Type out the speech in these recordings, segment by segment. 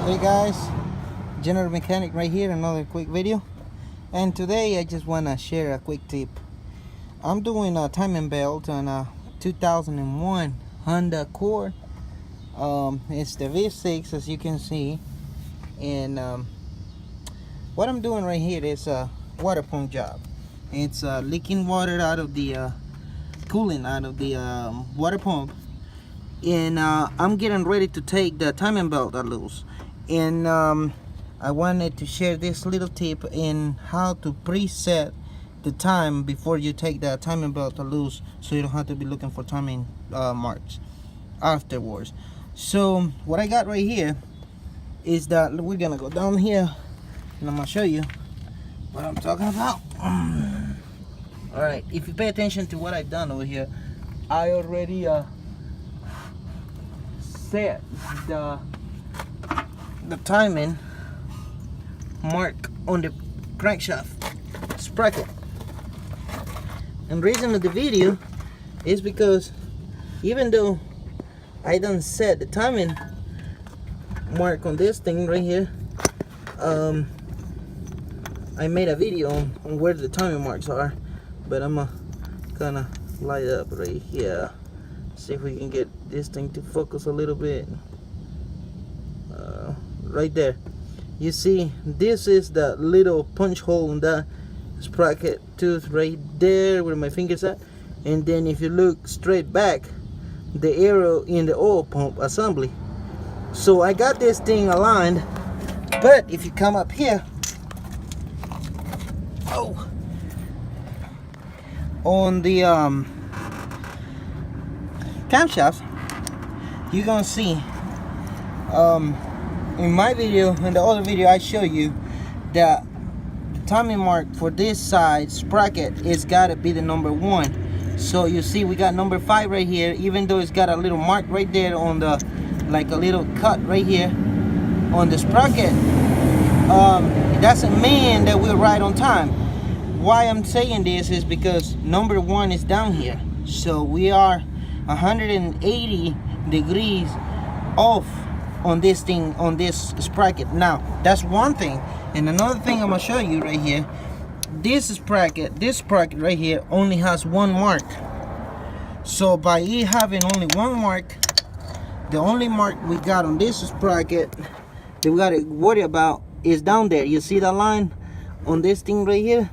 Hey guys, General Mechanic right here, another quick video. And today I just want to share a quick tip. I'm doing a timing belt on a 2001 Honda Accord. It's the V6 as you can see. And what I'm doing right here is a water pump job. It's leaking water out of the coolant out of the water pump. And I'm getting ready to take the timing belt loose. And I wanted to share this little tip in how to preset the time before you take the timing belt loose, so you don't have to be looking for timing marks afterwards. So what I got right here is that we're gonna go down here and I'm gonna show you what I'm talking about. All right, if you pay attention to what I've done over here, I already set the timing mark on the crankshaft sprocket. And reason of the video is because even though I done set the timing mark on this thing right here, I made a video on where the timing marks are, but I'm gonna light up right here. See if we can get this thing to focus a little bit. Right there, you see this is the little punch hole in the sprocket tooth right there where my fingers at. And then if you look straight back, the arrow in the oil pump assembly. So I got this thing aligned, but if you come up here, on the camshaft, you're gonna see in my video and the other video I show you that the timing mark for this side sprocket is gotta be the number 1. So you see we got number 5 right here, even though it's got a little mark right there on the, like a little cut right here on the sprocket. It doesn't mean that we're right on time. Why I'm saying this is because number 1 is down here, so we are 180 degrees off on this thing, on this sprocket. Now that's one thing, and another thing I'm gonna show you right here, this sprocket right here only has 1 mark. So by it having only 1 mark, the only mark we got on this sprocket that we gotta worry about is down there. You see the line on this thing right here,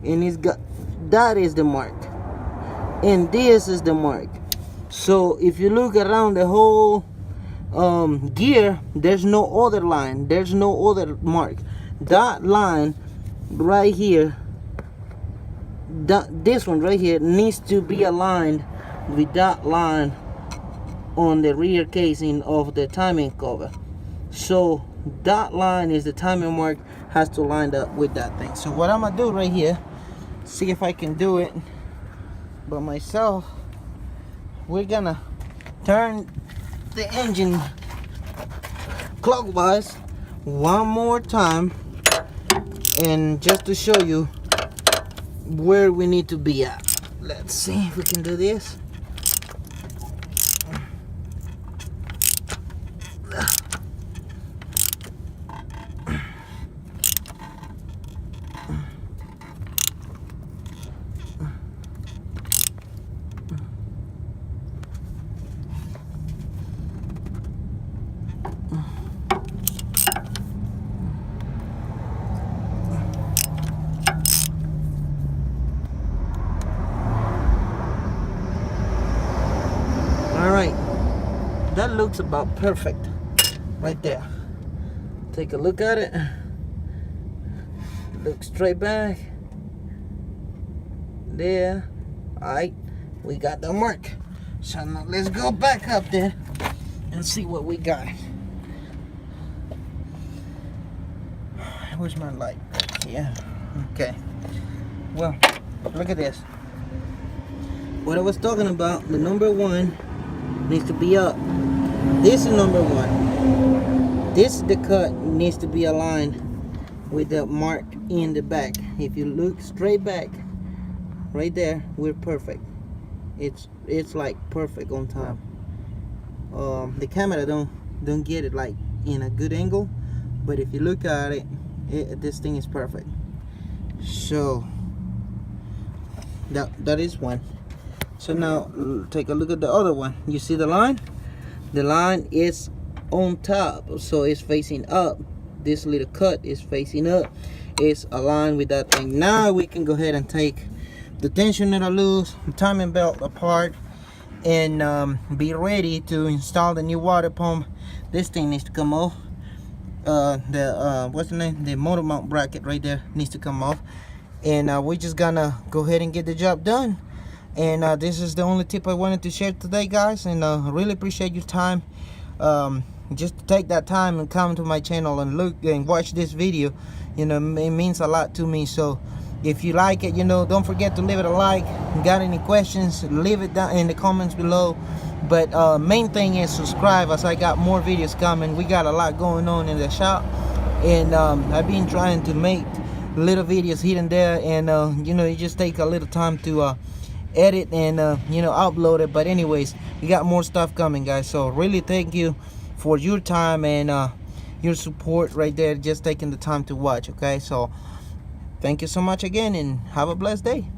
and it's got, that is the mark, and this is the mark. So if you look around the whole gear, there's no other line, there's no other mark. That line right here, this one right here needs to be aligned with that line on the rear casing of the timing cover. So that line is the timing mark, has to line up with that thing. So what I'm gonna do right here, see if I can do it by myself. We're gonna turn the engine clockwise one more time, and just to show you where we need to be at. Let's see if we can do this. That looks about perfect right there. Take a look at it. Look straight back there. Alright, we got the mark. So now let's go back up there and see what we got. Where's my light? Yeah. Okay. Well, look at this. What I was talking about, the number 1 needs to be up. This is number 1. This, the cut, needs to be aligned with the mark in the back. If you look straight back, right there, we're perfect. It's like perfect on time. The camera don't get it like in a good angle, but if you look at it, this thing is perfect. So that is one. So now take a look at the other one. You see the line? The line is on top, so it's facing up. This little cut is facing up. It's aligned with that thing. Now we can go ahead and take the tensioner loose, timing belt apart, and be ready to install the new water pump. This thing needs to come off. What's the name? The motor mount bracket right there needs to come off, and we're just gonna go ahead and get the job done. And this is the only tip I wanted to share today, guys, and I really appreciate your time. Just to take that time and come to my channel and look and watch this video, you know, it means a lot to me. So if you like it, you know, don't forget to leave it a like. Got any questions, leave it down in the comments below. But main thing is subscribe, as I got more videos coming. We got a lot going on in the shop, and I've been trying to make little videos here and there, and you know, it just take a little time to edit and you know, upload it. But anyways, we got more stuff coming, guys. So really thank you for your time and your support right there, just taking the time to watch. Okay, so thank you so much again, and have a blessed day.